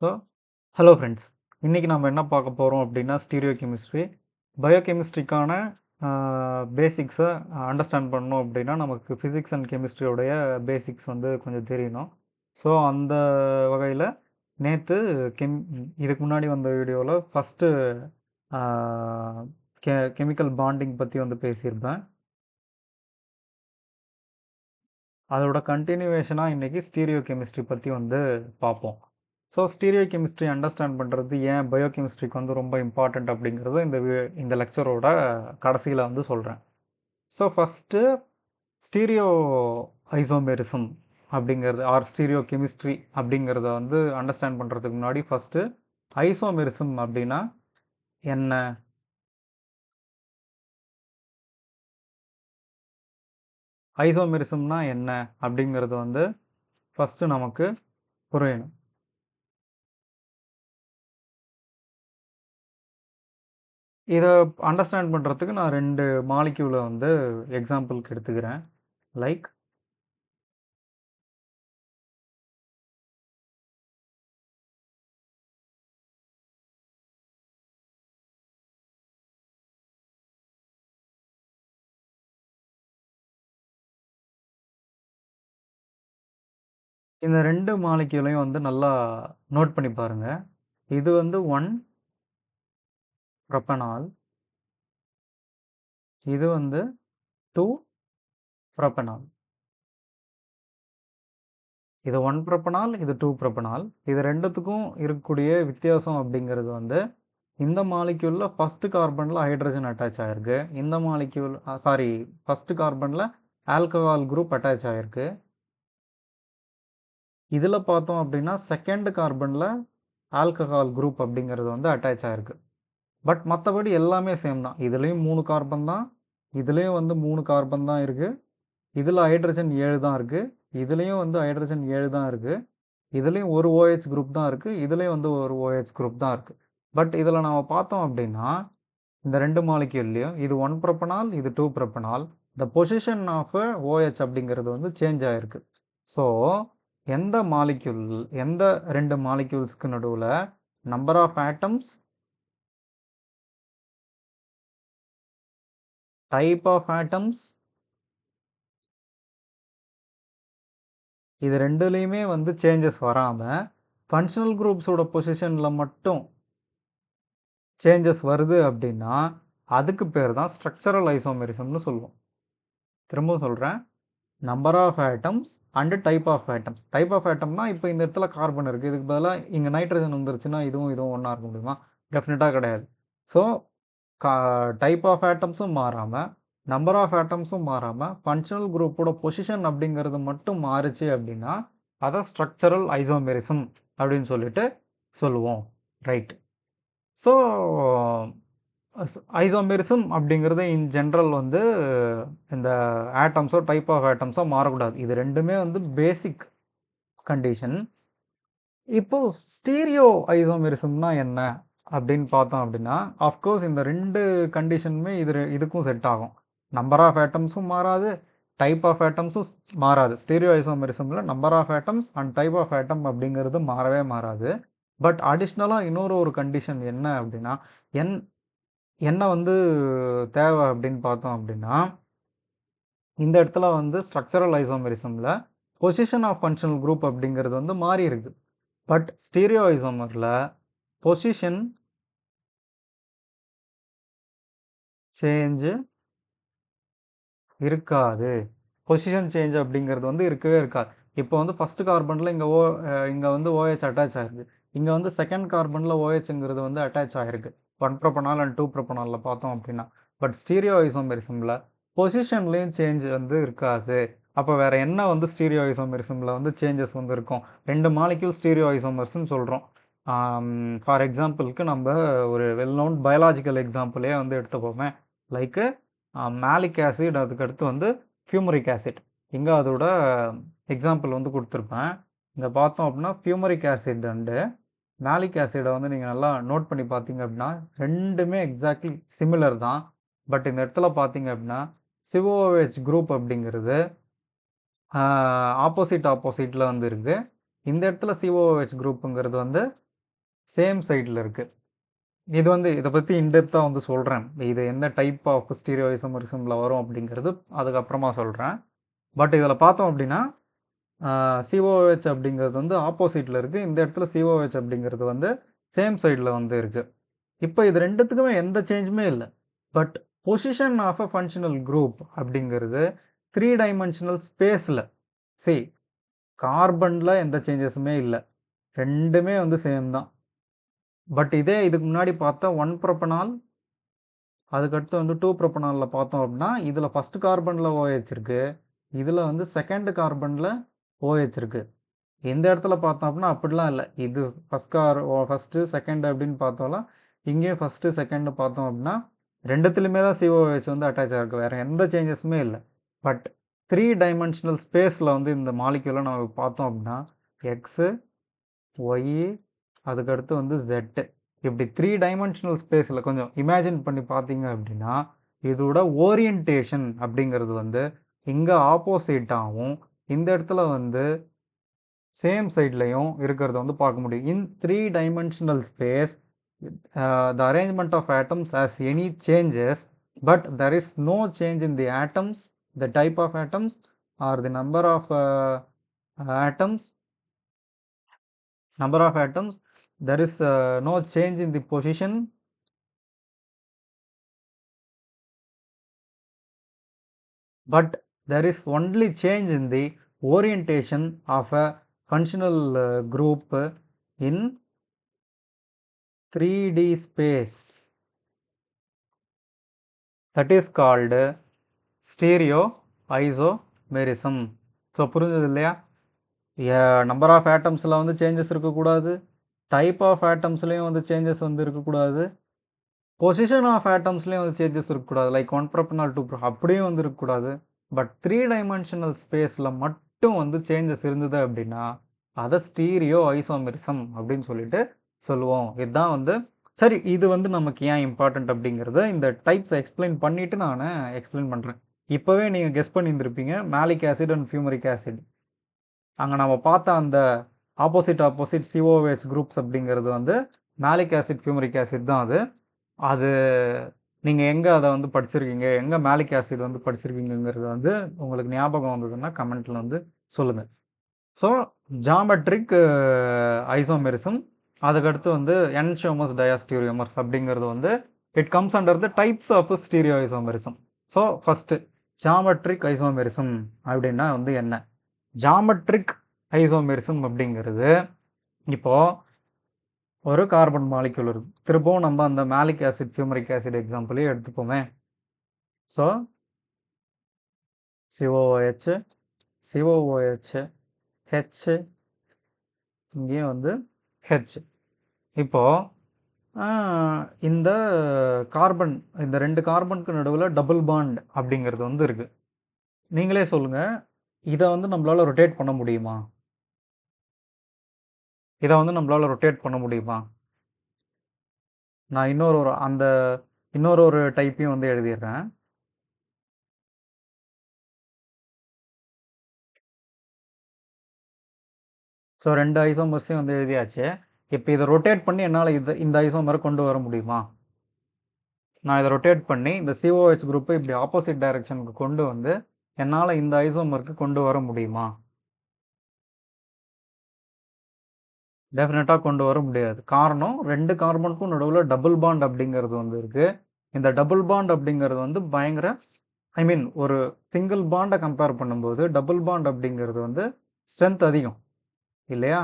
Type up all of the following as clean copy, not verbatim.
So hello friends, இன்றைக்கி நம்ம என்ன பார்க்க போகிறோம் அப்படின்னா ஸ்டீரியோ கெமிஸ்ட்ரி. பயோகெமிஸ்ட்ரிக்கான பேசிக்ஸை அண்டர்ஸ்டாண்ட் பண்ணணும் அப்படின்னா நமக்கு ஃபிசிக்ஸ் அண்ட் கெமிஸ்ட்ரியோடைய பேசிக்ஸ் வந்து கொஞ்சம் தெரியணும். ஸோ அந்த வகையில் நேற்று இதுக்கு முன்னாடி வந்த வீடியோவில் ஃபஸ்ட்டு கெமிக்கல் பாண்டிங் பற்றி வந்து பேசியிருப்பேன். அதோட கண்டினியூவேஷனாக இன்றைக்கி ஸ்டீரியோ கெமிஸ்ட்ரி பற்றி வந்து பார்ப்போம். ஸோ ஸ்டீரியோ கெமிஸ்ட்ரி அண்டர்ஸ்டாண்ட் பண்ணுறது ஏன் பயோகெமிஸ்ட்ரிக்கு வந்து ரொம்ப இம்பார்ட்டண்ட் அப்படிங்கிறது இந்த லெக்சரோட கடைசியில் வந்து சொல்கிறேன். ஸோ ஃபஸ்ட்டு ஸ்டீரியோ ஐசோமெரிசம் அப்படிங்கிறது ஸ்டீரியோ கெமிஸ்ட்ரி அப்படிங்கிறத வந்து அண்டர்ஸ்டாண்ட் பண்ணுறதுக்கு முன்னாடி ஃபஸ்ட்டு ஐசோமெரிசம் அப்படின்னா என்ன, ஐசோமெரிசம்னா என்ன அப்படிங்கிறது வந்து ஃபஸ்ட்டு நமக்கு புரியணும். இதை அண்டர்ஸ்டாண்ட் பண்ணுறதுக்கு நான் 2 மாலிக்யூலை வந்து எக்ஸாம்பிளுக்கு எடுத்துக்கிறேன். லைக் இந்த 2 மாலிக்யூலையும் வந்து நல்லா நோட் பண்ணி பாருங்க. இது வந்து 1 ப்ரோபனால், இது வந்து 2 ப்ரோபனால். இது 1 ப்ரோபனால், இது 2 ப்ரோபனால். இது ரெண்டுத்துக்கும் இருக்கக்கூடிய வித்தியாசம் அப்படிங்கிறது வந்து இந்த மாலிக்யூல்ல ஃபர்ஸ்ட் கார்பன்ல ஹைட்ரஜன் அட்டாச் ஆயிருக்கு. இந்த மாலிக்யூல் ஃபர்ஸ்ட் கார்பன்ல ஆல்கஹால் குரூப் அட்டாச் ஆயிருக்கு. இதில் பார்த்தோம் அப்படின்னா செகண்ட் கார்பனில் ஆல்கஹால் குரூப் அப்படிங்கிறது வந்து அட்டாச் ஆகிருக்கு. பட் மற்றபடி எல்லாமே சேம் தான். இதுலேயும் 3 கார்பன் தான், இதுலேயும் வந்து 3 கார்பன் தான் இருக்குது. இதில் ஹைட்ரஜன் 7 தான் இருக்குது, இதுலேயும் வந்து ஹைட்ரஜன் 7 தான் இருக்குது, இதுலேயும் ஒரு OH குரூப் தான் இருக்குது, இதுலேயும் வந்து ஒரு OH குரூப் தான் இருக்குது. பட் இதில் நம்ம பார்த்தோம் அப்படின்னா இந்த 2 மாலிக்யூல்லையும் இது 1 ப்ரோபனால், இது 2 propanol, the position of OH அப்படிங்கிறது வந்து சேஞ்ச் ஆகிருக்கு. ஸோ எந்த 2 மாலிக்யூல்ஸ்க்கு நடுவில் number of atoms, type of atoms, இது ரெண்டுலேயுமே வந்து சேஞ்சஸ் வராமல் ஃபங்க்ஷனல் குரூப்ஸோட பொசிஷனில் மட்டும் சேஞ்சஸ் வருது அப்படின்னா அதுக்கு பேர் தான் ஸ்ட்ரக்சரல் ஐசோமெரிசம்னு சொல்லுவோம். திரும்பவும் சொல்கிறேன், number of atoms and type of atoms. Type of ஆட்டம்னா இப்போ இந்த இடத்துல கார்பன் இருக்குது, இதுக்கு பதிலாக இங்கே நைட்ரஜன் வந்துருச்சுன்னா இதுவும் ஒன்றா இருக்க முடியுமா? டெஃபினட்டாக கிடையாது. ஸோ டைப் ஆஃப் ஆட்டம்ஸும் மாறாமல், நம்பர் ஆஃப் ஆட்டம்ஸும் மாறாமல், ஃபங்க்ஷனல் குரூப்போட பொசிஷன் அப்படிங்கிறது மட்டும் மாறுச்சு அப்படின்னா அதை ஸ்ட்ரக்சரல் ஐசோமெரிசம் அப்படின்னு சொல்லிட்டு சொல்லுவோம். ரைட். ஸோ ஐசோமெரிசம் அப்படிங்கிறது இன் ஜென்ரல் வந்து இந்த ஆட்டம்ஸோ டைப் ஆஃப் ஆட்டம்ஸோ மாறக்கூடாது. இது ரெண்டுமே வந்து பேசிக் கண்டிஷன். இப்போ ஸ்டீரியோ ஐசோமெரிசம்னா என்ன அப்படின்னு பார்த்தோம் அப்படின்னா, ஆஃப்கோர்ஸ் இந்த 2 கண்டிஷனுமே இதுக்கும் செட் ஆகும். நம்பர் ஆஃப் ஆட்டம்ஸும் மாறாது, டைப் ஆஃப் ஆட்டம்ஸும் மாறாது. ஸ்டீரியோ ஐசோமெரிசமில் number of atoms and type of atom அப்படிங்கிறது மாறவே மாறாது. பட் அடிஷ்னலாக இன்னொரு கண்டிஷன் என்ன அப்படின்னா, என்ன வந்து தேவை அப்படின்னு பார்த்தோம் அப்படின்னா, இந்த இடத்துல வந்து ஸ்ட்ரக்சரல் ஐசோமெரிசமில் பொசிஷன் ஆஃப் ஃபங்க்ஷனல் குரூப் அப்படிங்கிறது வந்து மாறி இருக்கு. பட் ஸ்டீரியோ ஐசோமரில் பொசிஷன் சேஞ்சு இருக்காது. பொசிஷன் சேஞ்ச் அப்படிங்கிறது வந்து இருக்கவே இருக்காது. இப்போ வந்து ஃபஸ்ட்டு கார்பனில் இங்கே வந்து OH அட்டாச் ஆகிருக்கு, இங்கே வந்து செகண்ட் கார்பனில் OHங்கிறது வந்து அட்டாச் ஆகிருக்கு 1 ப்ரோபனால் அண்ட் 2 ப்ரோபனாலில் பார்த்தோம் அப்படின்னா. பட் ஸ்டீரியோ ஐசோமெரிசமில் பொசிஷன்லேயும் சேஞ்ச் வந்து இருக்காது. அப்போ வேறு என்ன வந்து ஸ்டீரியோ ஐசோமெரிசமில் வந்து சேஞ்சஸ் வந்து இருக்கும்? 2 மாலிக்யூல் ஸ்டீரியோ ஐசோமர்ஸ்ன்னு சொல்கிறோம். ஃபார் எக்ஸாம்பிளுக்கு நம்ம ஒரு வெல் நோன் பயாலாஜிக்கல் எக்ஸாம்பிளே வந்து எடுத்துப்போமே. லைக்கு மேலிக் ஆசிட், அதுக்கடுத்து வந்து ஃபியூமரிக் ஆசிட். இங்கே அதோட எக்ஸாம்பிள் வந்து கொடுத்துருப்பேன். இங்கே பார்த்தோம் அப்படின்னா ஃபியூமரிக் ஆசிட் அண்டு மேலிக் ஆசிடை வந்து நீங்கள் நல்லா நோட் பண்ணி பார்த்தீங்க அப்படின்னா ரெண்டுமே எக்ஸாக்ட்லி சிமிலர் தான். பட் இந்த இடத்துல பார்த்தீங்க அப்படின்னா COOH குரூப் அப்படிங்கிறது ஆப்போசிட்டில் வந்து இருக்குது. இந்த இடத்துல COOH குரூப்புங்கிறது வந்து சேம் சைடில் இருக்குது. இது வந்து இதை பற்றி இன்டெப்த்தாக வந்து சொல்கிறேன், இது எந்த டைப் ஆஃப் ஸ்டீரியோ ஐசோமரிசமில் வரும் அப்படிங்கிறது அதுக்கப்புறமா சொல்கிறேன். பட் இதில் பார்த்தோம் அப்படின்னா சிஓஹெச் அப்படிங்கிறது வந்து ஆப்போசிட்டில் இருக்குது, இந்த இடத்துல சிஓஹெச் அப்படிங்கிறது வந்து சேம் சைடில் வந்து இருக்குது. இப்போ இது ரெண்டுத்துக்குமே எந்த சேஞ்சுமே இல்லை. But position of a functional group அப்படிங்கிறது 3 டைமென்ஷனல் ஸ்பேஸில், கார்பனில் எந்த சேஞ்சஸுமே இல்லை, ரெண்டுமே வந்து சேம் தான். பட் இதே இதுக்கு முன்னாடி பார்த்தா 1 ப்ரோபனால், அதுக்கடுத்து வந்து 2 ப்ரோபனாலில் பார்த்தோம் அப்படின்னா இதில் ஃபஸ்ட் கார்பனில் OH இருக்குது, இதில் வந்து செகண்ட் கார்பனில் OH இருக்குது. இந்த இடத்துல பார்த்தோம் அப்படின்னா அப்படிலாம் இல்லை, இது ஃபஸ்ட்டு செகண்ட் அப்படின்னு பார்த்தோம்னா இங்கேயும் ஃபஸ்ட்டு செகண்ட் பார்த்தோம் அப்படின்னா ரெண்டுத்துலையுமே தான் COH வந்து அட்டாச் ஆகிருக்கு, வேறு எந்த சேஞ்சஸுமே இல்லை. பட் 3 டைமென்ஷனல் ஸ்பேஸில் வந்து இந்த மாலிக்யூலை நம்ம பார்த்தோம் அப்படின்னா எக்ஸு, ஒய், அதுக்கடுத்து வந்து ஜெட்டு, இப்படி 3 டைமென்ஷனல் ஸ்பேஸில் கொஞ்சம் இமேஜின் பண்ணி பார்த்தீங்க அப்படின்னா இதோட ஓரியன்டேஷன் அப்படிங்கிறது வந்து இங்கே ஆப்போசிட்டாகவும் இந்த இடத்துல வந்து சேம் சைட்லையும் இருக்கிறத வந்து பார்க்க முடியும். இன் 3 dimensional space the arrangement of atoms has any changes, but there is no change in the atoms, the type of atoms or the number of atoms. There is no change in the position, but there is only change in the orientation of a functional group in 3D space. That is called stereo isomerism. So புரிஞ்சது இல்லையா? Number of ஆட்டம்ஸில் வந்து changes இருக்கக்கூடாது, type of ஆட்டம்ஸ்லேயும் வந்து changes வந்து இருக்கக்கூடாது, position of ஆட்டம்ஸ்லேயும் வந்து changes இருக்கக்கூடாது, like 1 propanol 2 அப்படியும் வந்து இருக்கக்கூடாது. பட் 3 டைமென்ஷனல் ஸ்பேஸில் மட்டும் வந்து சேஞ்சஸ் இருந்தது அப்படின்னா அதை ஸ்டீரியோ ஐசோமெரிசம் அப்படின்னு சொல்லிட்டு சொல்லுவோம். இதுதான் வந்து சரி. இது வந்து நமக்கு ஏன் இம்பார்ட்டண்ட் அப்படிங்கிறத இந்த டைப்ஸை எக்ஸ்பிளைன் பண்ணிவிட்டு நான் எக்ஸ்பிளைன் பண்ணுறேன். இப்போவே நீங்கள் கெஸ் பண்ணியிருந்திருப்பீங்க, maleic acid and fumaric acid. அங்கே நம்ம பார்த்த அந்த ஆப்போசிட் COOH குரூப்ஸ் அப்படிங்கிறது வந்து மேலிக் ஆசிட் ஃபியூமரிக் ஆசிட் தான். அது நீங்கள் எங்கே அதை வந்து படிச்சிருக்கீங்க, எங்கே மேலிக் ஆசிட் வந்து படிச்சிருக்கீங்கிறது வந்து உங்களுக்கு ஞாபகம் வந்ததுன்னா கமெண்ட்டில் வந்து சொல்லுங்கள். ஸோ ஜாமெட்ரிக் ஐசோமெரிசம், அதுக்கடுத்து வந்து என்ஷியோமர்ஸ் டயாஸ்டீரியோமர்ஸ் அப்படிங்கிறது வந்து it comes under the types of stereo isomerism. So first geometric isomerism அப்படின்னா வந்து என்ன? ஜாமெட்ரிக் ஐசோமெரிசம் அப்படிங்கிறது இப்போது ஒரு கார்பன் மாலிக்யூல் இருக்குது, திரும்பவும் நம்ம அந்த மேலிக் ஆசிட் ஃபியூமரிக் ஆசிட் எக்ஸாம்பிளே எடுத்துப்போமே. ஸோ COOH, H, இங்கேயும் வந்து H. இப்போது இந்த கார்பன், இந்த 2 கார்பனுக்கு நடுவில் டபுள் பாண்ட் அப்படிங்கிறது வந்து இருக்குது. நீங்களே சொல்லுங்கள், இதை வந்து நம்மளால் ரொட்டேட் பண்ண முடியுமா? நான் இன்னொரு டைப்பையும் வந்து எழுதிடுறேன். ஸோ 2 ஐசோமர்ஸையும் வந்து எழுதியாச்சு. இப்போ இதை ரொட்டேட் பண்ணி என்னால் இந்த ஐசோமரை கொண்டு வர முடியுமா? நான் இதை ரொட்டேட் பண்ணி இந்த COH குரூப்பை இப்படி ஆப்போசிட் டைரக்ஷனுக்கு கொண்டு வந்து என்னால் இந்த ஐசோமருக்கு கொண்டு வர முடியுமா? டெஃபினட்டாக கொண்டு வர முடியாது. காரணம், 2 கார்பனுக்கும் நடுவில் டபுள் பாண்ட் அப்படிங்கிறது வந்து இருக்குது. இந்த டபுள் பாண்ட் அப்படிங்கிறது வந்து பயங்கர, ஒரு சிங்கிள் பாண்டை கம்பேர் பண்ணும்போது டபுள் பாண்ட் அப்படிங்கிறது வந்து ஸ்ட்ரென்த் அதிகம் இல்லையா?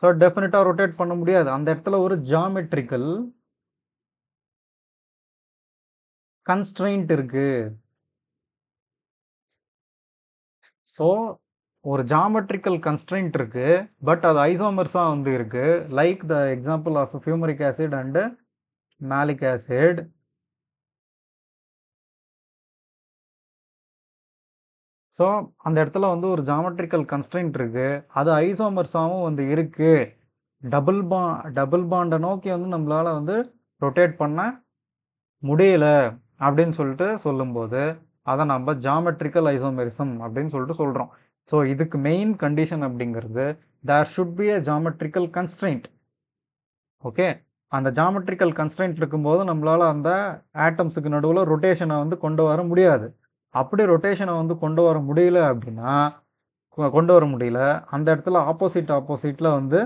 ஸோ டெஃபினட்டாக ரொட்டேட் பண்ண முடியாது. அந்த இடத்துல ஒரு ஜாமெட்ரிக்கல் கன்ஸ்ட்ரெயின்ட் இருக்குது. ஸோ ஒரு ஜாமெட்ரிக்கல் கன்ஸ்ட்ரெயின்ட் இருக்குது, பட் அது ஐசோமர்ஸாக வந்து இருக்குது, like the example of fumaric acid and maleic acid. So அந்த இடத்துல வந்து ஒரு ஜாமெட்ரிக்கல் கன்ஸ்ட்ரெயின்ட் இருக்குது, அது ஐசோமர்ஸாகவும் வந்து இருக்குது. டபுள் பாண்டை நோக்கி வந்து நம்மளால் வந்து ரொட்டேட் பண்ண முடியல அப்படின்னு சொல்லிட்டு சொல்லும்போது அதை நம்ம ஜாமெட்ரிக்கல் ஐசோமெரிசம் அப்படின்னு சொல்லிட்டு சொல்கிறோம். ஸோ இதுக்கு மெயின் கண்டிஷன் அப்படிங்கிறது there should be a geometrical constraint. Okay, அந்த ஜாமெட்ரிக்கல் கன்ஸ்ட்ரெயின்ட் இருக்கும்போது நம்மளால அந்த ஆட்டம்ஸுக்கு நடுவில் ரொட்டேஷனை வந்து கொண்டு வர முடியாது. அப்படி ரொட்டேஷனை வந்து கொண்டு வர முடியல அப்படின்னா கொண்டு வர முடியல அந்த இடத்துல ஆப்போசிட்டில் வந்து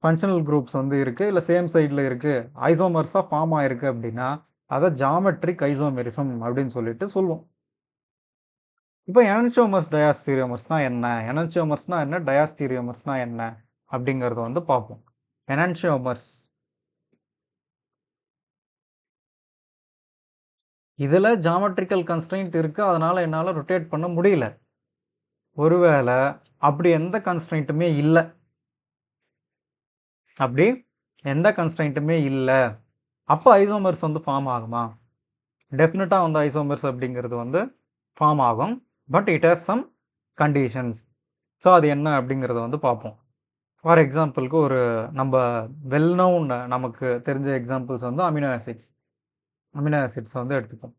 ஃபங்க்ஷனல் குரூப்ஸ் வந்து இருக்குது, இல்லை சேம் சைடில் இருக்குது, ஐசோமர்ஸாக ஃபார்ம் ஆயிருக்கு அப்படின்னா அதை ஜாமெட்ரிக் ஐசோமெரிசம் அப்படின்னு சொல்லிட்டு சொல்லுவோம். இப்போ எனன்சியோமர்ஸ் டயாஸ்டீரியோமர்ஸ்னா என்ன, எனன்சியோமர்ஸ்னா என்ன, டயாஸ்டீரியோமர்ஸ்னா என்ன அப்படிங்கிறத வந்து பார்ப்போம். எனன்சியோமர்ஸ் இதில் ஜாமெட்ரிக்கல் கன்ஸ்ட்ரெயின்ட் இருக்குது, அதனால் என்னால் ரொட்டேட் பண்ண முடியல. ஒருவேளை அப்படி எந்த கன்ஸ்ட்ரெயின்ட்டுமே இல்லை, அப்படி எந்த கன்ஸ்ட்ரெயின்ட்டுமே இல்லை, அப்போ ஐசோமர்ஸ் வந்து ஃபார்ம் ஆகுமா? டெஃபினட்டாக வந்து ஐசோமர்ஸ் அப்படிங்கிறது வந்து ஃபார்ம் ஆகும், but it has some conditions. So அது என்ன அப்படிங்கிறத வந்து பார்ப்போம். ஃபார் எக்ஸாம்பிளுக்கு ஒரு நம்ம வெல் நோன் நமக்கு தெரிஞ்ச எக்ஸாம்பிள்ஸ் வந்து அமினோ ஆசிட்ஸ் வந்து எடுத்துப்போம்.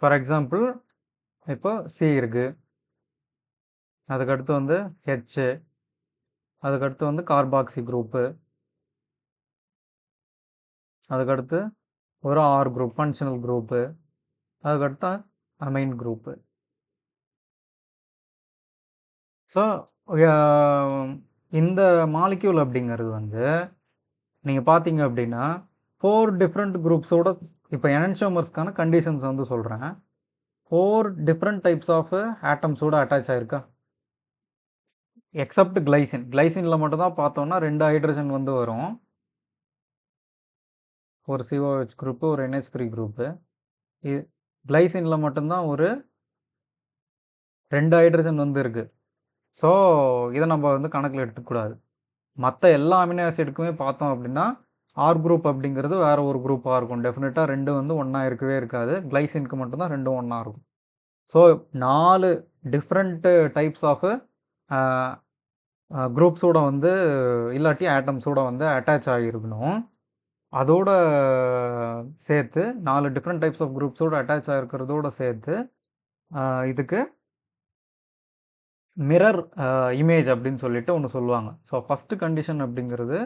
ஃபார் எக்ஸாம்பிள் இப்போ சி இருக்குது, அதுக்கடுத்து வந்து ஹெச், அதுக்கடுத்து வந்து கார்பாக்சி குரூப்பு, அதுக்கடுத்து ஒரு ஆர் குரூப் ஃபங்க்ஷனல் குரூப்பு, அதுக்கடுத்து அமைன் குரூப்பு. ஸோ இந்த மாலிக்யூல் அப்படிங்கிறது வந்து நீங்கள் பார்த்தீங்க அப்படின்னா 4 டிஃப்ரெண்ட் குரூப்ஸோட, இப்போ எனன்சியோமர்ஸ்க்கான கண்டிஷன்ஸ் வந்து சொல்கிறேன். 4 டிஃப்ரெண்ட் டைப்ஸ் ஆஃப் ஆட்டம்ஸோட அட்டாச் ஆயிருக்கா, எக்ஸப்ட் கிளைசினில் மட்டும் தான் பார்த்தோன்னா 2 ஹைட்ரஜன் வந்து வரும், ஒரு COH குரூப்பு, ஒரு NH3 குரூப்பு. இது கிளைசினில் மட்டும்தான் ஒரு 2 ஹைட்ரஜன் வந்து இருக்குது. ஸோ இதை நம்ம வந்து கணக்கில் எடுத்துக்கூடாது. மற்ற எல்லா அமினோ ஆசிடுக்குமே பார்த்தோம் அப்படின்னா ஆர் குரூப் அப்படிங்கிறது வேற ஒரு குரூப்பாக இருக்கும். டெஃபினட்டாக 2 வந்து ஒன்றா இருக்கவே இருக்காது. கிளைசினுக்கு மட்டும்தான் 2 ஒன்றா இருக்கும். ஸோ 4 டிஃப்ரெண்ட் டைப்ஸ் ஆஃப் குரூப்ஸோட வந்து இல்லாட்டி ஆட்டம்ஸோட வந்து அட்டாச் ஆகியிருக்கணும். அதோட சேர்த்து 4 டிஃப்ரெண்ட் டைப்ஸ் ஆஃப் குரூப்ஸோட அட்டாச் ஆகிருக்கிறதோட சேர்த்து இதுக்கு மிரர் இமேஜ் அப்படின்னு சொல்லிட்டு ஒன்று சொல்லுவாங்க. ஸோ ஃபஸ்ட்டு கண்டிஷன் அப்படிங்கிறது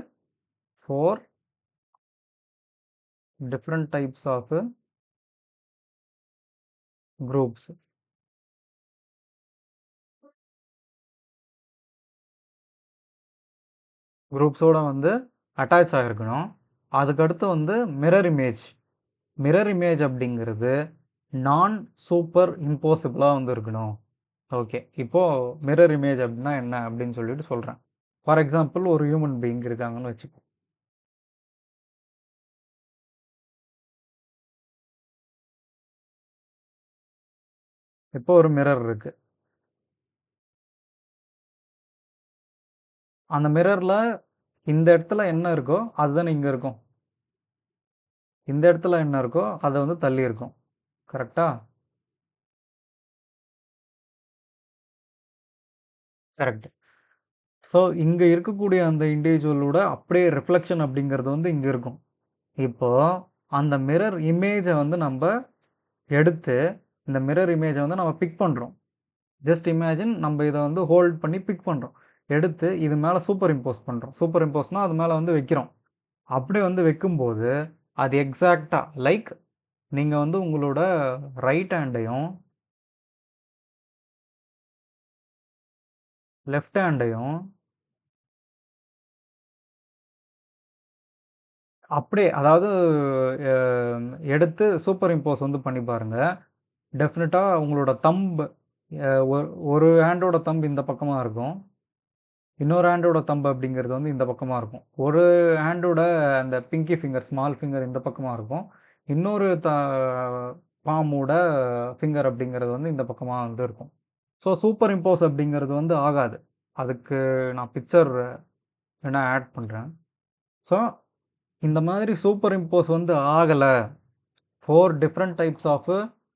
4 different types of groups. குரூப்ஸோட வந்து அட்டாச் ஆகிருக்கணும். அதுக்கடுத்து வந்து மிரர் இமேஜ் அப்படிங்கிறது நான் சூப்பர் இம்போசிபிளாக வந்து இருக்கணும். ஓகே, இப்போது மிரர் இமேஜ் அப்படின்னா என்ன அப்படின்னு சொல்லிட்டு சொல்கிறேன். ஃபார் எக்ஸாம்பிள் ஒரு ஹியூமன் பீயிங் இருக்காங்கன்னு வச்சுப்போம். இப்போ ஒரு மிரர் இருக்குது. அந்த மிரரில் இந்த இடத்துல என்ன இருக்கோ அதுதான் இங்கே இருக்கும், இந்த இடத்துல என்ன இருக்கோ அதை வந்து தள்ளி இருக்கும். கரெக்டா? கரெக்ட். ஸோ இங்கே இருக்கக்கூடிய அந்த இண்டிவிஜுவலோட அப்படியே ரிஃப்ளெக்ஷன் அப்படிங்கிறது வந்து இங்கே இருக்கும். இப்போது அந்த மிரர் இமேஜை வந்து நம்ம எடுத்து இந்த மிரர் இமேஜை வந்து நம்ம பிக் பண்ணுறோம். ஜஸ்ட் இமேஜின் நம்ம இதை வந்து ஹோல்ட் பண்ணி பிக் பண்ணுறோம், எடுத்து இது மேலே சூப்பர் இம்போஸ் பண்ணுறோம். சூப்பர் இம்போஸ்னால் அது மேலே வந்து வைக்கிறோம். அப்படி வந்து வைக்கும்போது அது எக்ஸாக்டாக லைக் நீங்கள் வந்து உங்களோட ரைட் ஹேண்டையும் லெஃப்ட் ஹேண்டையும் அப்படியே, அதாவது எடுத்து சூப்பர் இம்போஸ் வந்து பண்ணி பாருங்கள். டெஃபினட்டாக உங்களோட தம்பு ஒரு ஹேண்டோட தம்பு இந்த பக்கமாக இருக்கும், இன்னொரு ஹேண்டோட தம்பு அப்படிங்கிறது வந்து இந்த பக்கமாக இருக்கும். ஒரு ஹேண்டோட அந்த பிங்கி ஃபிங்கர், ஸ்மால் ஃபிங்கர் இந்த பக்கமாக இருக்கும், இன்னொரு பாமோட ஃபிங்கர் அப்படிங்கிறது வந்து இந்த பக்கமாக வந்து இருக்கும். ஸோ சூப்பர் இம்போஸ் அப்படிங்கிறது வந்து ஆகாது. அதுக்கு நான் பிக்சர் வேணால் ஆட் பண்ணுறேன். ஸோ இந்த மாதிரி சூப்பர் இம்போஸ் வந்து ஆகலை, 4 டிஃப்ரெண்ட் டைப்ஸ் ஆஃப்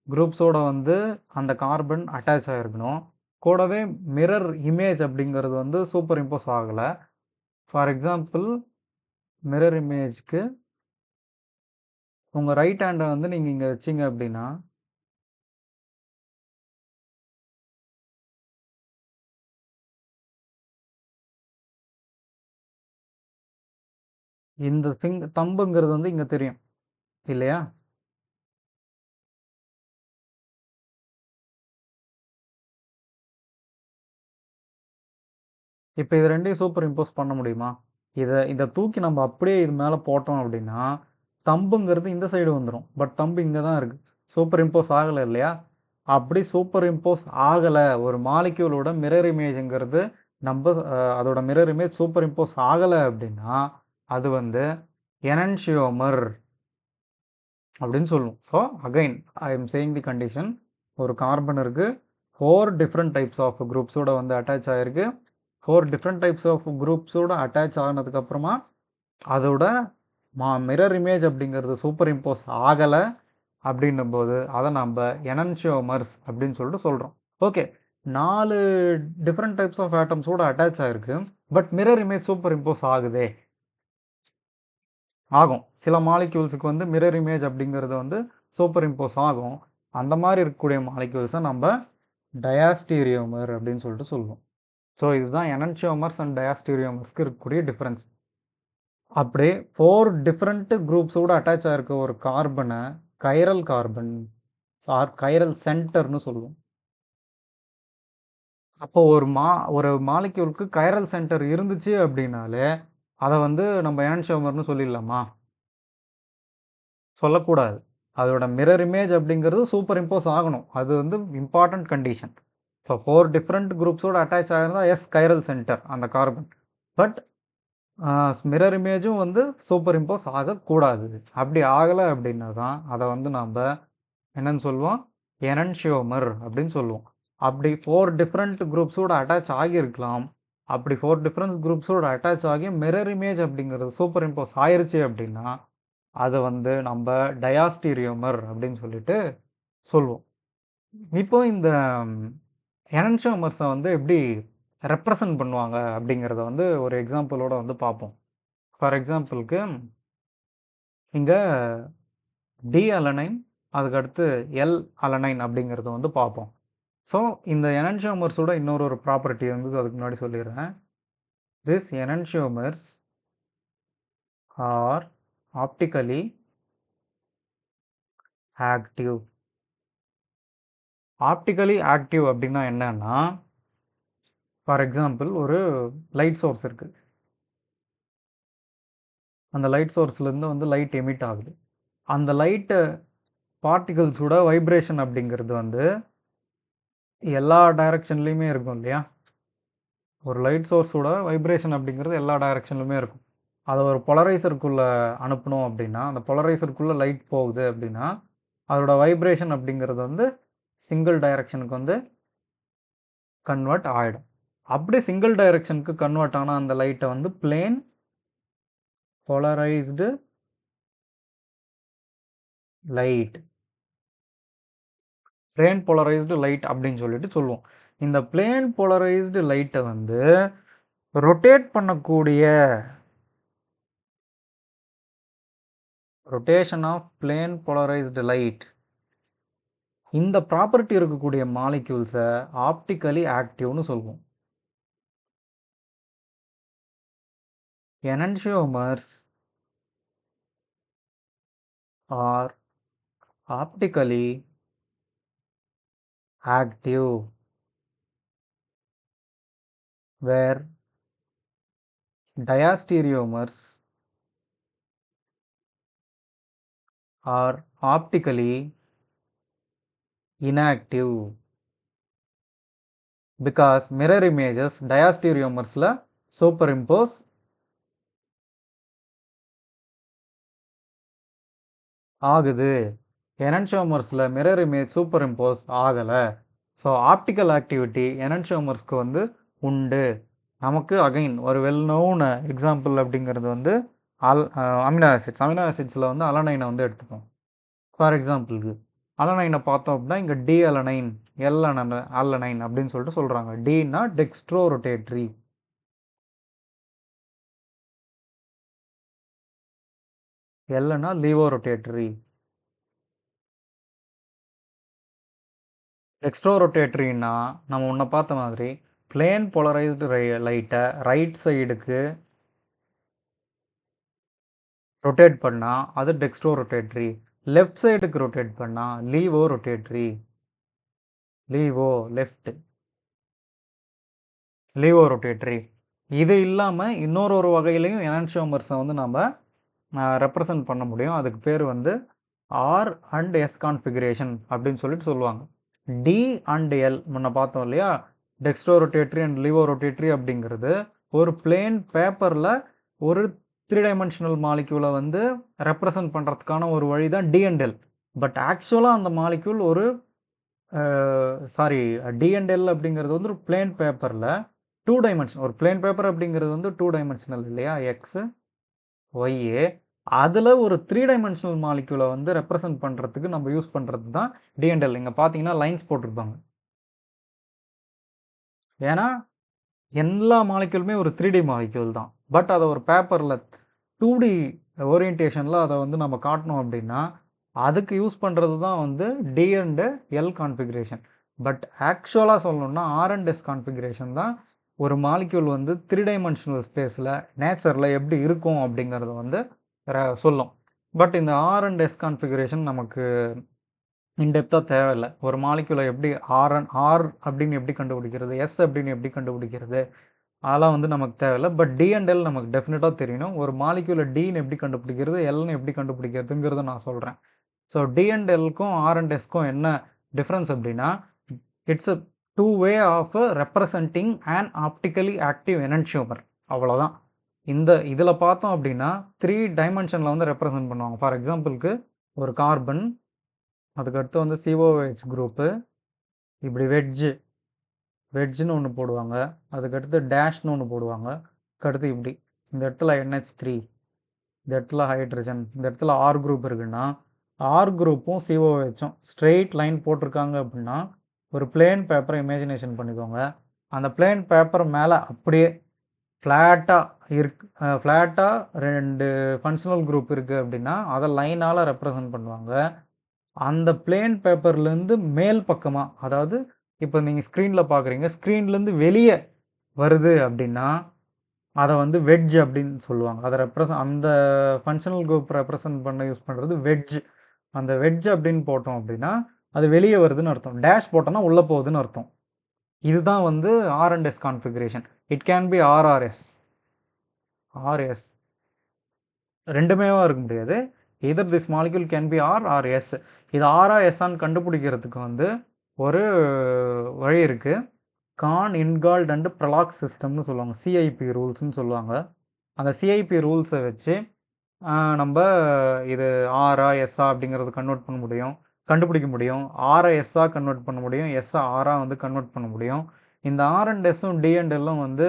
குரூப்ஸோட வந்து அந்த கார்பன் அட்டாச் ஆகிருக்கணும். கூடவே மிரர் இமேஜ் அப்படிங்கிறது வந்து சூப்பர் இம்போஸ் ஆகலை. ஃபார் எக்ஸாம்பிள் மிரர் இமேஜ்க்கு உங்கள் ரைட் ஹேண்டை வந்து நீங்கள் இங்கே வச்சிங்க அப்படின்னா இந்த தம்புங்கிறது வந்து இங்க தெரியும் இல்லையா? இப்ப இது 2யும் சூப்பர் இம்போஸ் பண்ண முடியுமா? இத தூக்கி நம்ம அப்படியே இது மேல போட்டோம் அப்படின்னா, தம்புங்கிறது இந்த சைடு வந்துரும். பட் தம்பு இங்க தான் இருக்கு. சூப்பர் இம்போஸ் ஆகல இல்லையா? அப்படி சூப்பர் இம்போஸ் ஆகல. ஒரு மாலிக்யூலோட மிரர் இமேஜ்ங்கிறது நம்ப அதோட மிரர் இமேஜ் சூப்பர் இம்போஸ் ஆகல அப்படின்னா, அது வந்து எனன்ஷியோமர் அப்படின்னு சொல்லுவோம். So again I am saying the condition. ஒரு கார்பன் இருக்கு. 4 டிஃப்ரெண்ட் டைப்ஸ் ஆஃப் குரூப்ஸோட வந்து அட்டாச் ஆயிருக்கு. 4 டிஃப்ரெண்ட் டைப்ஸ் ஆஃப் குரூப்ஸோட அட்டாச் ஆனதுக்கு அப்புறமா அதோட மிரர் இமேஜ் அப்படிங்கிறது சூப்பர் இம்போஸ் ஆகலை அப்படின்னும் போது அதை நம்ம எனன்ஷியோமர்ஸ் அப்படின்னு சொல்லிட்டு சொல்கிறோம். ஓகே, 4 டிஃப்ரெண்ட் டைப்ஸ் ஆஃப் ஆட்டம்ஸோட அட்டாச் ஆயிருக்கு. But mirror image superimpose ஆகுதே, ஆகும். சில மாலிக்யூல்ஸுக்கு வந்து மிரர் இமேஜ் அப்படிங்கிறது வந்து சூப்பர் இம்போஸ் ஆகும். அந்த மாதிரி இருக்கக்கூடிய மாலிக்யூல்ஸை நம்ம டயாஸ்டீரியோமர் அப்படின்னு சொல்லிட்டு சொல்லுவோம். ஸோ இதுதான் எனன்ஷியோமர்ஸ் அண்ட் டயாஸ்டீரியோமர்ஸ்க்கு இருக்கக்கூடிய டிஃப்ரென்ஸ். அப்படியே 4 டிஃப்ரெண்ட் குரூப்ஸோட அட்டாச் ஆயிருக்க ஒரு கார்பனை கைரல் கார்பன் ஆர் கைரல் சென்டர்னு சொல்லுவோம். அப்போ ஒரு மாலிக்யூலுக்கு கைரல் சென்டர் இருந்துச்சு அப்படின்னாலே அதை வந்து நம்ம எனன்ஷியோமர்னு சொல்லிடலாமா? சொல்லக்கூடாது. அதோட மிரர் இமேஜ் அப்படிங்கிறது சூப்பர் இம்போஸ் ஆகணும். அது வந்து இம்பார்ட்டன்ட் கண்டிஷன். ஸோ 4 டிஃப்ரெண்ட் குரூப்ஸோட அட்டாச் ஆகிருந்தா எஸ் கைரல் சென்டர் அந்த கார்பன். பட் மிரர் இமேஜும் வந்து சூப்பர் இம்போஸ் ஆகக்கூடாது. அப்படி ஆகலை அப்படின்னா தான் அதை வந்து நம்ம என்னன்னு சொல்லுவோம், எனன்ஷியோமர் அப்படின்னு சொல்லுவோம். அப்படி 4 டிஃப்ரெண்ட் குரூப்ஸோட அட்டாச் ஆகியிருக்கலாம். அப்படி 4 டிஃப்ரெண்ட் குரூப்ஸோட அட்டாச் ஆகி மிரர் இமேஜ் அப்படிங்கிறது சூப்பர் இம்போஸ் ஆயிருச்சு அப்படின்னா அதை வந்து நம்ம டயாஸ்டீரியோமர் அப்படின்னு சொல்லிட்டு சொல்லுவோம். இப்போ இந்த எனன்ஷியோமர்ஸை வந்து எப்படி ரெப்ரசன்ட் பண்ணுவாங்க அப்படிங்கிறத வந்து ஒரு எக்ஸாம்பிளோட வந்து பார்ப்போம். ஃபார் எக்ஸாம்பிளுக்கு இங்கே டி அலனைன், அதுக்கடுத்து எல் அலனைன் அப்படிங்கிறத வந்து பார்ப்போம். ஸோ இந்த எனன்ஷியோமர்ஸோட இன்னொரு ப்ராப்பர்ட்டி வந்து அதுக்கு முன்னாடி சொல்லிடுறேன். This enantiomers are optically active. Optically active அப்படின்னா என்னன்னா, ஃபார் எக்ஸாம்பிள் ஒரு லைட் சோர்ஸ் இருக்கு. அந்த லைட் சோர்ஸ்லேருந்து வந்து லைட் எமிட் ஆகுது. அந்த லைட்டு பார்ட்டிகல்ஸோட வைப்ரேஷன் அப்படிங்கிறது வந்து எல்லா டைரக்ஷன்லேயுமே இருக்கும் இல்லையா? ஒரு லைட் சோர்ஸோட வைப்ரேஷன் அப்படிங்கிறது எல்லா டைரக்ஷன்லையுமே இருக்கும். அதை ஒரு பொலரைசருக்குள்ளே அனுப்பணும் அப்படின்னா, அந்த பொலரைசருக்குள்ளே லைட் போகுது அப்படின்னா அதோட வைப்ரேஷன் அப்படிங்கிறது வந்து சிங்கிள் டைரக்ஷனுக்கு வந்து கன்வெர்ட் ஆகிடும். அப்படி சிங்கிள் டைரக்ஷனுக்கு கன்வெர்ட் ஆனால் அந்த லைட்டை வந்து plane polarised light, plane polarised light அப்படின்னு சொல்லிட்டு சொல்லுவோம். இந்த பிளேன் போலரைஸ்டு லைட்டை வந்து ரொட்டேட் பண்ணக்கூடிய rotation of plane polarised light, இந்த ப்ராப்பர்ட்டி இருக்கக்கூடிய மாலிக்யூல்ஸை ஆப்டிக்கலி ஆக்டிவ்னு சொல்லுவோம். Enantiomers are optically active where diastereomers are optically inactive because mirror images diastereomersல superimpose ஆகுது. எனன்ஷியோமர்ஸில் மிரர் இமேஜ் சூப்பர் இம்போஸ் ஆகலை. ஸோ ஆப்டிக்கல் ஆக்டிவிட்டி எனன்ஷியோமர்ஸ்க்கு வந்து உண்டு. நமக்கு அகைன் ஒரு வெல் நோன் எக்ஸாம்பிள் அப்படிங்கிறது வந்து அமினோ ஆசிட்ஸில் வந்து அலனைனை வந்து எடுத்துப்போம். ஃபார் எக்ஸாம்பிளுக்கு அலனைனை பார்த்தோம் அப்படின்னா இங்கே டி அலனைன், எல் அலனைன் அப்படின்னு சொல்லிட்டு சொல்கிறாங்க. டின்னா டெக்ஸ்ட்ரோ ரொட்டேட்ரி, எல்னா லீவோ ரொட்டேட்ரி. டெக்ஸ்ட்ரோ ரொட்டேட்ரின்னா நம்ம முன்ன பார்த்த மாதிரி பிளேன் போலரைஸ்டு லைட்டை ரைட் சைடுக்கு ரொட்டேட் பண்ணால் அது டெக்ஸ்ட்ரோ ரொட்டேட்ரி. லெஃப்ட் சைடுக்கு ரொட்டேட் பண்ணால் laevo rotatory. Laevo left, laevo rotatory. இது இல்லாமல் இன்னொரு வகையிலையும் எனான்சியோமர்ஸை வந்து நம்ம ரெப்ரசன்ட் பண்ண முடியும். அதுக்கு பேர் வந்து ஆர் அண்ட் எஸ் கான்ஃபிகரேஷன் அப்படின்னு சொல்லிட்டு சொல்லுவாங்க. டி அண்ட் எல் முன்ன பார்த்தோம் இல்லையா, டெக்ஸ்ட்ரோ ரொட்டேட்ரி அண்ட் லீவோ ரொட்டேட்ரி அப்படிங்கிறது ஒரு பிளேன் பேப்பரில் ஒரு 3 டைமென்ஷனல் மாலிக்யூலை வந்து ரெப்ரசன்ட் பண்ணுறதுக்கான ஒரு வழி தான் டி அண்ட் எல். பட் ஆக்சுவலாக அந்த மாலிக்யூல் ஒரு டி அண்ட் எல் அப்படிங்கிறது வந்து ஒரு பிளேன் பேப்பரில் 2 டைமென்ஷன். ஒரு பிளேன் பேப்பர் அப்படிங்கிறது வந்து 2 டைமென்ஷனல் இல்லையா, எக்ஸ் ஒய்ஏ. அதில் ஒரு 3 டைமென்ஷனல் மாலிக்யூலை வந்து ரெப்ரசன்ட் பண்ணுறதுக்கு நம்ம யூஸ் பண்ணுறது தான் டி அண்ட் எல். இங்கே பார்த்தீங்கன்னா லைன்ஸ் போட்டிருப்பாங்க. ஏன்னா எல்லா மாலிக்யூலுமே ஒரு 3D மாலிக்யூல் தான். பட் அதை ஒரு பேப்பரில் 2D ஓரியன்டேஷனில் அதை வந்து நம்ம காட்டணும் அப்படின்னா அதுக்கு யூஸ் பண்ணுறது தான் வந்து D and L configuration. But ஆக்சுவலாக சொல்லணும்னா ஆர் அண்ட் எஸ் கான்ஃபிகரேஷன் தான் ஒரு மாலிக்யூல் வந்து 3 டைமென்ஷனல் ஸ்பேஸில் நேச்சரில் எப்படி இருக்கும் அப்படிங்கிறத வந்து சொல்லும். பட் இந்த ஆர் அண்ட் எஸ் கான்ஃபிகரேஷன் நமக்கு இன்டெப்த்தாக தேவையில்லை. ஒரு மாலிக்யூலை எப்படி ஆர் அப்படின்னு எப்படி கண்டுபிடிக்கிறது, எஸ் அப்படின்னு எப்படி கண்டுபிடிக்கிறது, அதெல்லாம் வந்து நமக்கு தேவையில்லை. பட் டி அண்ட் எல் நமக்கு டெஃபினட்டாக தெரியணும். ஒரு மாலிக்யூலை டின்னு எப்படி கண்டுபிடிக்கிறது, எல்னு எப்படி கண்டுபிடிக்கிறதுங்கிறத நான் சொல்கிறேன். ஸோ டி அண்ட் எல்க்கும் ஆர் அண்ட் எஸ்க்கும் என்ன டிஃப்ரென்ஸ் அப்படின்னா, it's a 2 way of representing and optically active enantiomer. அவ்வளோதான். இதில் பார்த்தோம் அப்படின்னா 3 டைமென்ஷனில் வந்து ரெப்ரசன்ட் பண்ணுவாங்க. ஃபார் எக்ஸாம்பிளுக்கு ஒரு கார்பன், அதுக்கடுத்து வந்து COOH குரூப்பு, இப்படி வெட்ஜ்னு ஒன்று போடுவாங்க, அதுக்கடுத்து டேஷ்னு ஒன்று போடுவாங்க, அதுக்கடுத்து இப்படி இந்த இடத்துல NH3, இந்த இடத்துல ஹைட்ரஜன், இந்த இடத்துல ஆர் குரூப் இருக்குன்னா ஆர் குரூப்பும் COOHம் ஸ்ட்ரெயிட் லைன் போட்டிருக்காங்க அப்படின்னா ஒரு பிளேன் பேப்பரை இமேஜினேஷன் பண்ணிக்கோங்க. அந்த பிளேன் பேப்பர் மேலே அப்படியே ஃப்ளாட்டாக 2 ஃபங்க்ஷனல் குரூப் இருக்குது அப்படின்னா அதை லைனால் ரெப்ரசன்ட் பண்ணுவாங்க. அந்த பிளேன் பேப்பர்லேருந்து மேல் பக்கமாக, அதாவது இப்போ நீங்கள் ஸ்க்ரீனில் பார்க்குறீங்க, ஸ்க்ரீன்லேருந்து வெளியே வருது அப்படின்னா அதை வந்து வெட்ஜ் அப்படின்னு சொல்லுவாங்க. அதை அந்த ஃபங்க்ஷனல் குரூப் ரெப்ரசன்ட் பண்ண யூஸ் பண்ணுறது வெட்ஜ். அந்த வெட்ஜ் அப்படின்னு போட்டோம் அப்படின்னா அது வெளியே வருதுன்னு அர்த்தம். டேஷ் போட்டோன்னா உள்ளே போகுதுன்னு அர்த்தம். இதுதான் வந்து R and S configuration. It can be R or S, R S ரெண்டுமேவா இருக்க முடியாது. Either this molecule can be R or S. இது ஆரா எஸ்ஸான்னு கண்டுபிடிக்கிறதுக்கு வந்து ஒரு வழி இருக்குது. கான் இன்கால்ட் அண்ட் ப்ரலாக் சிஸ்டம்னு சொல்லுவாங்க, சிஐபி ரூல்ஸ்ன்னு சொல்லுவாங்க. அந்த சிஐபி ரூல்ஸை வச்சு நம்ம இது ஆரா எஸ்ஸா அப்படிங்கிறது கண்டுபிடிக்க முடியும். ஆரை எஸ்ஸாக கன்வெர்ட் பண்ண முடியும், எஸ்ஸை ஆராக வந்து கன்வெர்ட் பண்ண முடியும். இந்த ஆர் அண்ட் எஸ்ஸும் டி அண்ட் எல்லும் வந்து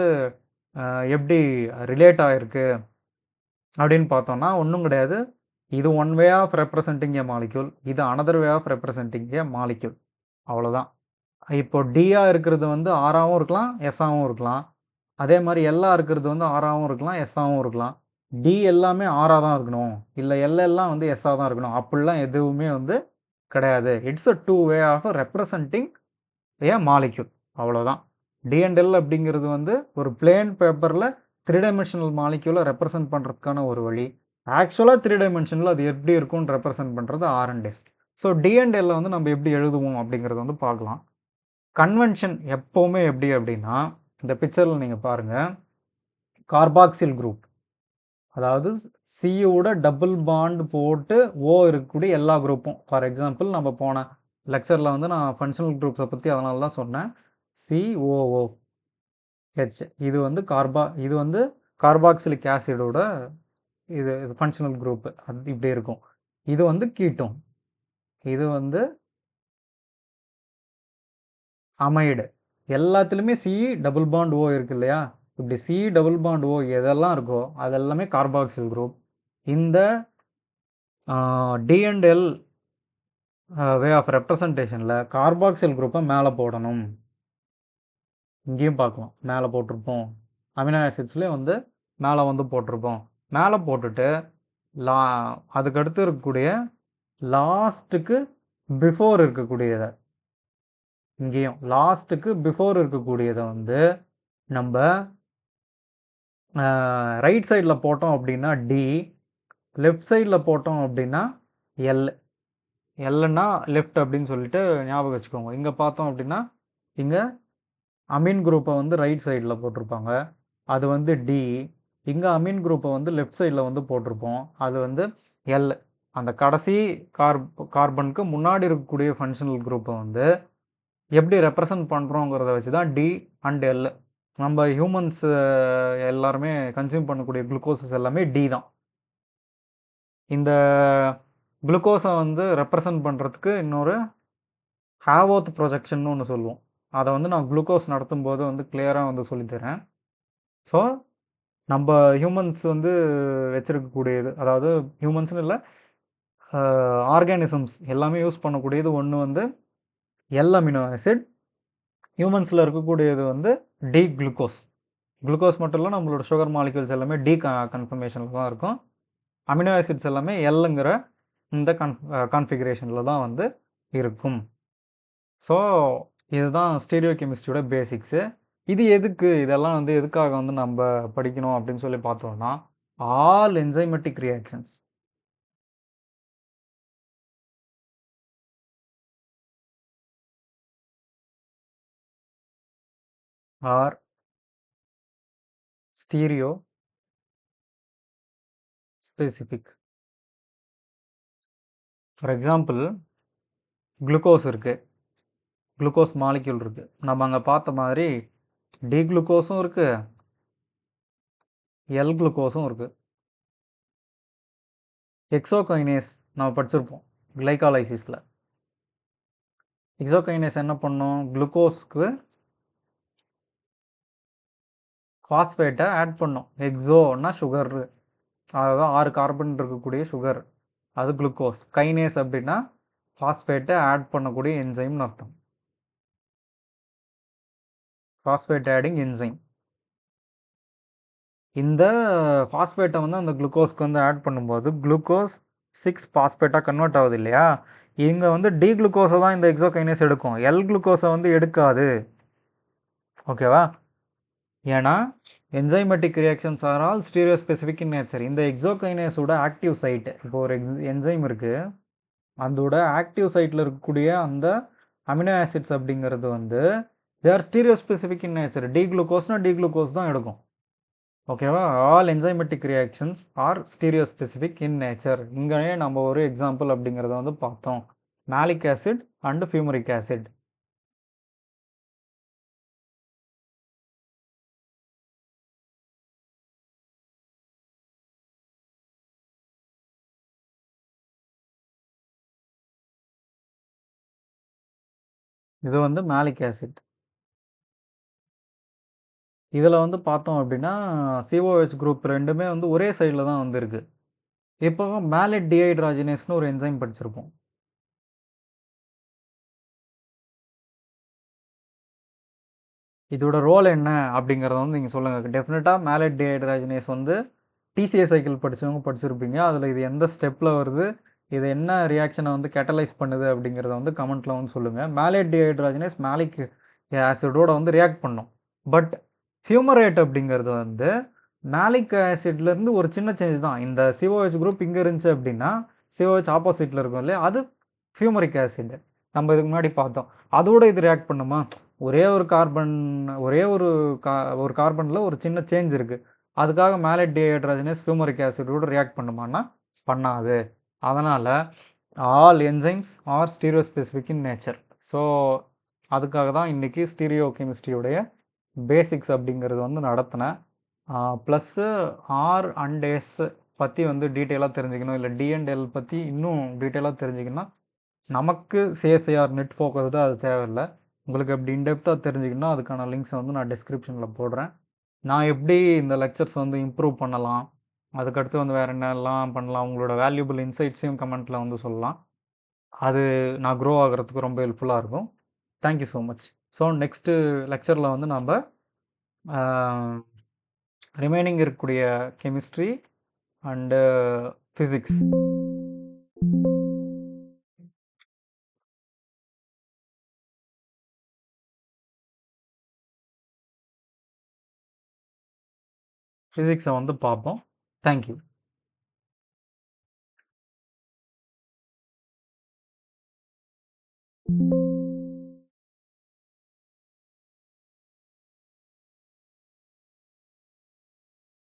எப்படி ரிலேட் ஆகிருக்கு அப்படின்னு பார்த்தோம்னா ஒன்றும் கிடையாது. இது one way of representing a molecule, இது another way of representing a molecule. அவ்வளோதான். இப்போ டியாக இருக்கிறது வந்து ஆராகவும் இருக்கலாம், எஸ்ஸாகவும் இருக்கலாம். அதே மாதிரி எல்லா இருக்கிறது வந்து ஆராகவும் இருக்கலாம், எஸ்ஸாகவும் இருக்கலாம். டி எல்லாமே ஆராக தான் இருக்கணும், இல்லை எல்லாம் வந்து எஸ்ஸாக தான் இருக்கணும், அப்படிலாம் எதுவுமே வந்து கிடையாது. It's a 2 way of representing a molecule. அவ்வளோதான். டி அண்ட் எல் அப்படிங்கிறது வந்து ஒரு பிளேன் பேப்பரில் 3 டைமென்ஷனல் மாலிக்யூலை ரெப்ரசன்ட் பண்ணுறதுக்கான ஒரு வழி. ஆக்சுவலாக 3 டைமென்ஷனில் அது எப்படி இருக்கும்னு ரெப்ரசன்ட் பண்ணுறது R and S. So D and எல்லை வந்து நம்ம எப்படி எழுதுவோம் அப்படிங்கிறத வந்து பார்க்கலாம். கன்வென்ஷன் எப்போவுமே எப்படி அப்படின்னா, இந்த பிக்சரில் நீங்கள் பாருங்கள், கார்பாக்சில் குரூப், அதாவது சியோட டபுள் பாண்ட் போட்டு ஓ இருக்கக்கூடிய எல்லா குரூப்பும். ஃபார் எக்ஸாம்பிள் நம்ம போன லெக்சரில் வந்து நான் ஃபங்க்ஷனல் குரூப்ஸை பற்றி அதனால தான் சொன்னேன். COOH இது வந்து இது வந்து கார்பாக்சிலிக் ஆசிடோட இது ஃபங்க்ஷனல் குரூப்பு. அது இப்படி இருக்கும். இது வந்து கீட்டோன், இது வந்து அமைடு. எல்லாத்துலேயுமே சி டபுள் பாண்ட் ஓ இருக்கு இல்லையா, இப்படி சி டபுள் பாண்ட் ஓ எதெல்லாம் இருக்கோ அதெல்லாமே கார்பாக்சில் குரூப். இந்த D and L way of ரெப்ரசன்டேஷனில் கார்பாக்சில் குரூப்பை மேலே போடணும். இங்கேயும் பார்க்கலாம், மேலே போட்டிருப்போம். அமினோ ஆசிட்ஸ்லேயே வந்து மேலே வந்து போட்டிருப்போம். மேலே போட்டுட்டு அதுக்கடுத்து இருக்கக்கூடிய லாஸ்ட்டுக்கு பிஃபோர் இருக்கக்கூடியதை, இங்கேயும் லாஸ்ட்டுக்கு பிஃபோர் இருக்கக்கூடியதை வந்து நம்ம ரைட் சைடில் போட்டோம் அப்படின்னா டி, லெஃப்ட் சைடில் போட்டோம் அப்படின்னா எல், எல்லுன்னா லெஃப்ட் அப்படின்னு சொல்லிட்டு ஞாபகம் வச்சுக்கோங்க. இங்கே பார்த்தோம் அப்படின்னா இங்கே அமீன் குரூப்பை வந்து ரைட் சைடில் போட்டிருப்பாங்க, அது வந்து டி. இங்கே அமீன் குரூப்பை வந்து லெஃப்ட் சைடில் வந்து போட்டிருப்போம், அது வந்து எல். அந்த கடைசி கார்பனுக்கு முன்னாடி இருக்கக்கூடிய ஃபங்க்ஷனல் குரூப்பை வந்து எப்படி ரெப்ரசன்ட் பண்ணுறோங்கிறத வச்சு தான் டி அண்ட் எல். நம்ம ஹியூமன்ஸ் எல்லாருமே கன்சியூம் பண்ணக்கூடிய குளுக்கோசஸ் எல்லாமே டி தான். இந்த குளுக்கோஸை வந்து ரெப்ரசன்ட் பண்ணுறதுக்கு இன்னொரு ஹாவோத் ப்ரொஜெக்ஷன் ஒன்று சொல்லுவோம். அதை வந்து நான் குளுக்கோஸ் நடத்தும் போது வந்து கிளியராக வந்து சொல்லித்தரேன். ஸோ நம்ம ஹியூமன்ஸ் வந்து வச்சிருக்கக்கூடியது, அதாவது ஹியூமன்ஸ்னு இல்லை, ஆர்கானிசம்ஸ் எல்லாமே யூஸ் பண்ணக்கூடியது ஒன்று வந்து எல் அமினோ ஆசிட். ஹியூமன்ஸில் இருக்கக்கூடியது வந்து டி குளுக்கோஸ். குளுக்கோஸ் மட்டும் இல்லை, நம்மளோட சுகர் மாலிகூல்ஸ் எல்லாமே டி கன்ஃபர்மேஷனில் தான் இருக்கும். அமினோ ஆசிட்ஸ் எல்லாமே எல்லுங்கிற இந்த கான்ஃபிகரேஷனில் தான் வந்து இருக்கும். ஸோ இதுதான் ஸ்டீரியோ கெமிஸ்ட்ரியோட பேசிக்ஸு. இது எதுக்கு, இதெல்லாம் வந்து எதுக்காக வந்து நம்ம படிக்கணும் அப்படின்னு சொல்லி பார்த்தோம்னா, all enzymatic reactions are stereo specific. For example, glucose இருக்குது, குளுக்கோஸ் மாலிக்யூல் இருக்குது. நம்ம அங்கே பார்த்த மாதிரி டி குளுக்கோஸும் இருக்குது, எல் குளுக்கோஸும் இருக்குது. எக்ஸோகைனேஸ் நம்ம படிச்சிருப்போம் கிளைகாலைசிஸில். எக்ஸோகைனேஸ் என்ன பண்ணும், குளுக்கோஸ்க்கு ஃபாஸ்பேட்டை ஆட் பண்ணும். எக்ஸோன்னா சுகர், அதாவது 6 கார்பன் இருக்கக்கூடிய சுகர், அது குளுக்கோஸ். கைனேஸ் அப்படின்னா ஃபாஸ்பேட்டை ஆட் பண்ணக்கூடிய என்சைம்னு அர்த்தம். Phosphate adding enzyme. இந்த ஃபாஸ்பேட்டை வந்து அந்த குளுக்கோஸ்க்கு வந்து ஆட் பண்ணும்போது குளுக்கோஸ் 6 ஃபாஸ்பேட்டாக கன்வெர்ட் ஆகுது இல்லையா. இங்கே வந்து டி குளுக்கோஸை தான் இந்த எக்ஸோகைனேஸ் எடுக்கும், எல் குளுக்கோஸை வந்து எடுக்காது. ஓகேவா? ஏன்னா enzymatic reactions are all stereo specific in nature. இந்த எக்ஸோகைனேஸோட ஆக்டிவ் சைட், இப்போ ஒரு என்சைம் இருக்குது, அதோட ஆக்டிவ் சைட்டில் இருக்கக்கூடிய அந்த அமினோ ஆசிட்ஸ் அப்படிங்கிறது வந்து they are stereo specific in nature. D குளுக்கோஸ்னா டி குளுக்கோஸ் தான் எடுக்கும். ஓகேவா? All enzymatic reactions are stereo specific in nature. இங்கேயே நம்ம ஒரு எக்ஸாம்பிள் அப்படிங்கிறத வந்து பார்த்தோம், malic acid and fumaric acid. இது வந்து மேலிக் ஆசிட். இதில் வந்து பார்த்தோம் அப்படின்னா சிஓஹெச் குரூப் ரெண்டுமே வந்து ஒரே சைடில் தான் வந்துருக்கு. இப்போ மேலட் டிஹைட்ராஜினேஸ்னு ஒரு என்சைம் படிச்சிருப்போம். இதோட ரோல் என்ன அப்படிங்கிறத வந்து நீங்கள் சொல்லுங்கள். டெஃபினட்டாக மேலட் டிஹைட்ராஜினேஸ் வந்து டிசிஏ சைக்கிள் படித்தவங்க படிச்சிருப்பீங்க. அதில் இது எந்த ஸ்டெப்பில் வருது, இது என்ன ரியாக்ஷனை வந்து கேட்டலைஸ் பண்ணுது அப்படிங்கிறத வந்து கமெண்ட்டில் வந்து சொல்லுங்கள். மேலேட் டிஹைட்ராஜினேஸ் மேலிக் ஆசிடோட வந்து ரியாக்ட் பண்ணும். பட் ஃபியூமரேட் அப்படிங்கிறது வந்து மேலிக் ஆசிட்லேருந்து ஒரு சின்ன சேஞ்ச் தான். இந்த சிஓஹெச் குரூப் இங்கே இருந்துச்சு அப்படின்னா சிஓஹெச் ஆப்போசிட்டில் இருக்கும் இல்லையா, அது ஃபியூமரிக் ஆசிட். நம்ம இதுக்கு முன்னாடி பார்த்தோம். அதோட இது ரியாக்ட் பண்ணுமா, ஒரே ஒரு கார்பன், ஒரே ஒரு ஒரு கார்பனில் ஒரு சின்ன சேஞ்ச் இருக்குது, அதுக்காக மேலேட் டிஹைட்ராஜினேஸ் ஃபியூமரிக் ஆசிடோட ரியாக்ட் பண்ணுமான்னா பண்ணாது. அதனால் all enzymes are stereo specific in nature. So அதுக்காக தான் இன்றைக்கி ஸ்டீரியோ கெமிஸ்ட்ரியோடைய பேசிக்ஸ் அப்படிங்கிறது வந்து நடத்தினேன். ப்ளஸ்ஸு ஆர் அண்ட் எஸ் பற்றி வந்து டீட்டெயிலாக தெரிஞ்சுக்கணும், இல்லை டி அண்ட் எல் பற்றி இன்னும் டீட்டெயிலாக தெரிஞ்சுக்கணும், நமக்கு சிஎஸ்ஐஆர் நெட் ஃபோக்கஸ்டு அது தேவையில்லை. உங்களுக்கு எப்படி இன்டெப்த்தாக தெரிஞ்சுக்கணும், அதுக்கான லிங்க்ஸை வந்து நான் டிஸ்கிரிப்ஷனில் போடுறேன். நான் எப்படி இந்த லெக்சர்ஸ் வந்து இம்ப்ரூவ் பண்ணலாம், அதுக்கடுத்து வந்து வேறு என்னெல்லாம் பண்ணலாம், உங்களோட வேல்யூபிள் இன்சைட்ஸையும் கமெண்ட்டில் வந்து சொல்லலாம். அது நான் க்ரோ ஆகிறதுக்கு ரொம்ப ஹெல்ப்ஃபுல்லாக இருக்கும். Thank you so much. So next லெக்சரில் வந்து நம்ம ரிமைனிங் இருக்கக்கூடிய கெமிஸ்ட்ரி அண்டு ஃபிசிக்ஸ் ஃபிசிக்ஸை வந்து பார்ப்போம். தேங்க்யூ. you.